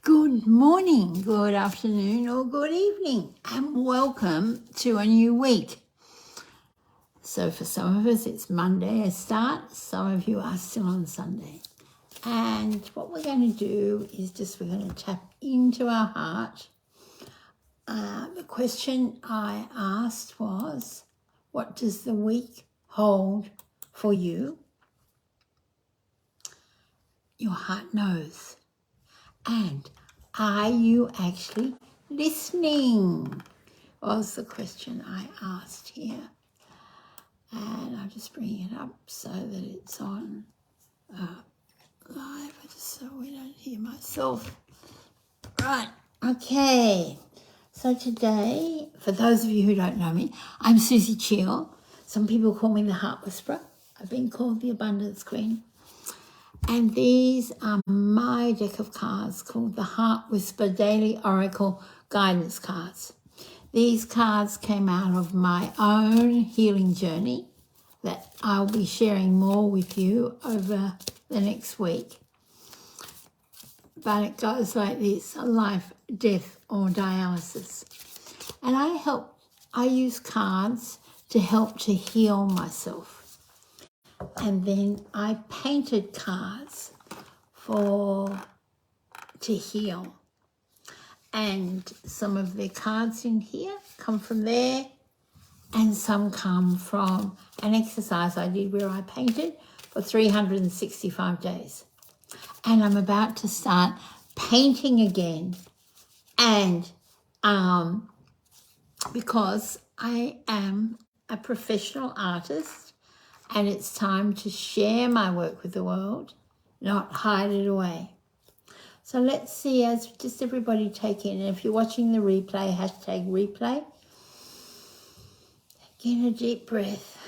Good morning, good afternoon, or good evening, and welcome to a new week. So for some of us, it's Monday a start. Some of you are still on Sunday. And what we're going to do is we're going to tap into our heart. The question I asked was, what does the week hold for you? Your heart knows. And are you actually listening? Was the question I asked here. And I'll just bring it up so that it's on live, just so we don't hear myself. Right, okay. So today, for those of you who don't know me, I'm Suzie Cheel. Some people call me the Heart Whisperer. I've been called the Abundance Queen. And these are my deck of cards called the Heart Whisper Daily Oracle Guidance Cards. These cards came out of my own healing journey that I'll be sharing more with you over the next week. But it goes like this: life, death, or dialysis. And I use cards to help to heal myself. And then I painted cards to heal. And some of the cards in here come from there, and some come from an exercise I did where I painted for 365 days. And I'm about to start painting again, and because I am a professional artist, and it's time to share my work with the world, not hide it away. So let's see, as just everybody take in, and if you're watching the replay, hashtag replay, take in a deep breath.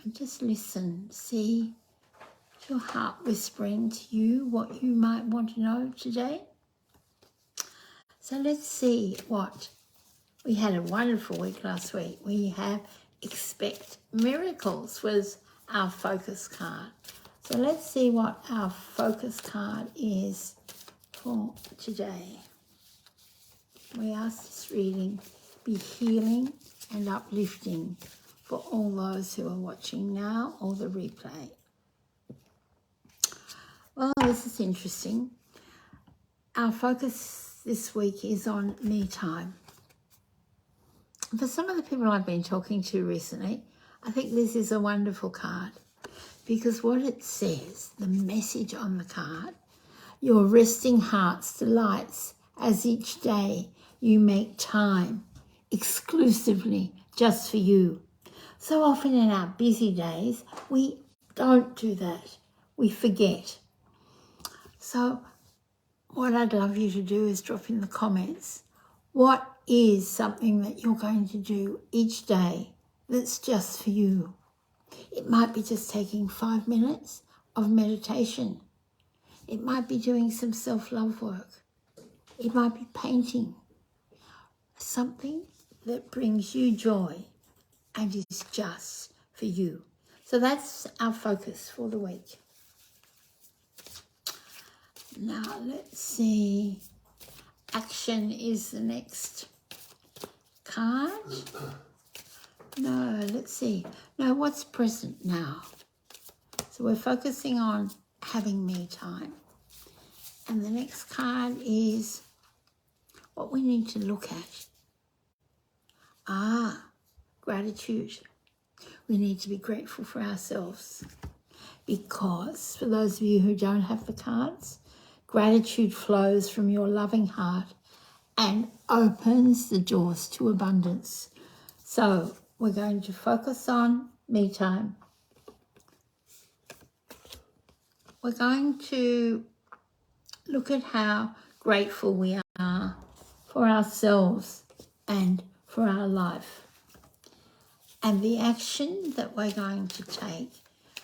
And just listen, see your heart whispering to you what you might want to know today. So let's see we had a wonderful week last week. We have Expect Miracles was our focus card. So let's see what our focus card is for today. We ask this reading be healing and uplifting for all those who are watching now or the replay. Well, this is interesting. Our focus this week is on me time. For some of the people I've been talking to recently, I think this is a wonderful card because what it says, the message on the card, your resting heart's delights as each day you make time exclusively just for you. So often in our busy days, we don't do that. We forget. So what I'd love you to do is drop in the comments, what is something that you're going to do each day that's just for you? It might be just taking 5 minutes of meditation. It might be doing some self-love work. It might be painting. Something that brings you joy and is just for you. So that's our focus for the week. Now let's see. Action is the next card. No, let's see. No, what's present now? So we're focusing on having me time. And the next card is what we need to look at. Gratitude. We need to be grateful for ourselves. Because for those of you who don't have the cards, gratitude flows from your loving heart and opens the doors to abundance. So we're going to focus on me time. We're going to look at how grateful we are for ourselves and for our life. And the action that we're going to take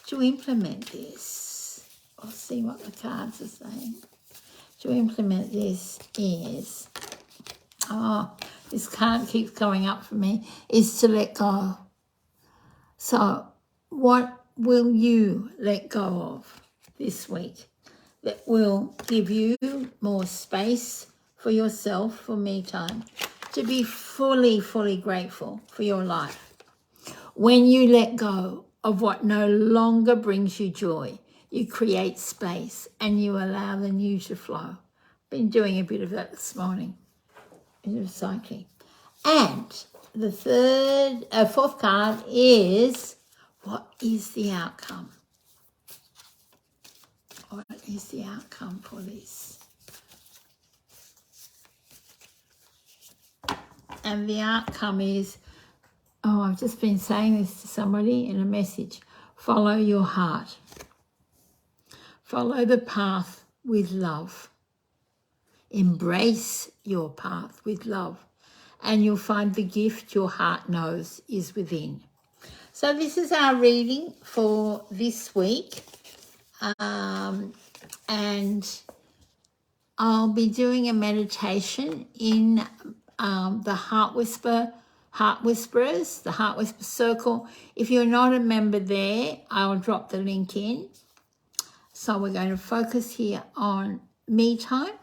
to implement this, I'll see what the cards are saying. To implement this is, this card keeps coming up for me, is to let go. So what will you let go of this week? that will give you more space for yourself, for me time, to be fully, fully grateful for your life. When you let go of what no longer brings you joy, you create space and you allow the new to flow. Been doing a bit of that this morning, a bit of cycling. And the fourth card is, what is the outcome? What is the outcome for this? And the outcome is, oh, I've just been saying this to somebody in a message. Follow your heart. Follow the path with love. Embrace your path with love. And you'll find the gift your heart knows is within. So this is our reading for this week. And I'll be doing a meditation in the Heart Whisperers, the Heart Whisper Circle. If you're not a member there, I'll drop the link in. So we're going to focus here on me time,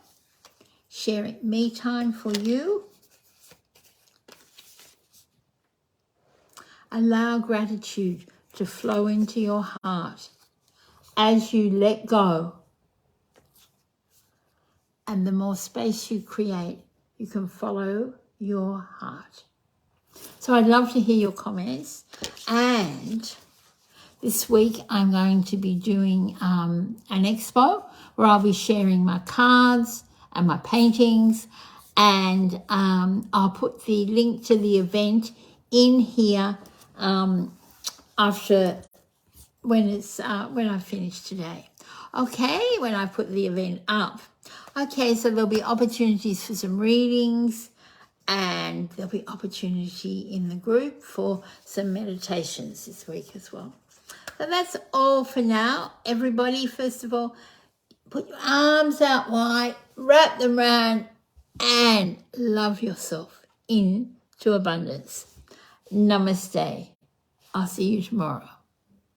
sharing me time for you. Allow gratitude to flow into your heart as you let go. And the more space you create, you can follow your heart. So I'd love to hear your comments. And this week I'm going to be doing an expo where I'll be sharing my cards and my paintings. And I'll put the link to the event in here after when I finish today. Okay, when I put the event up. Okay, so there'll be opportunities for some readings, and there'll be opportunity in the group for some meditations this week as well. So that's all for now. Everybody, first of all, put your arms out wide, wrap them around, and love yourself into abundance. Namaste. I'll see you tomorrow.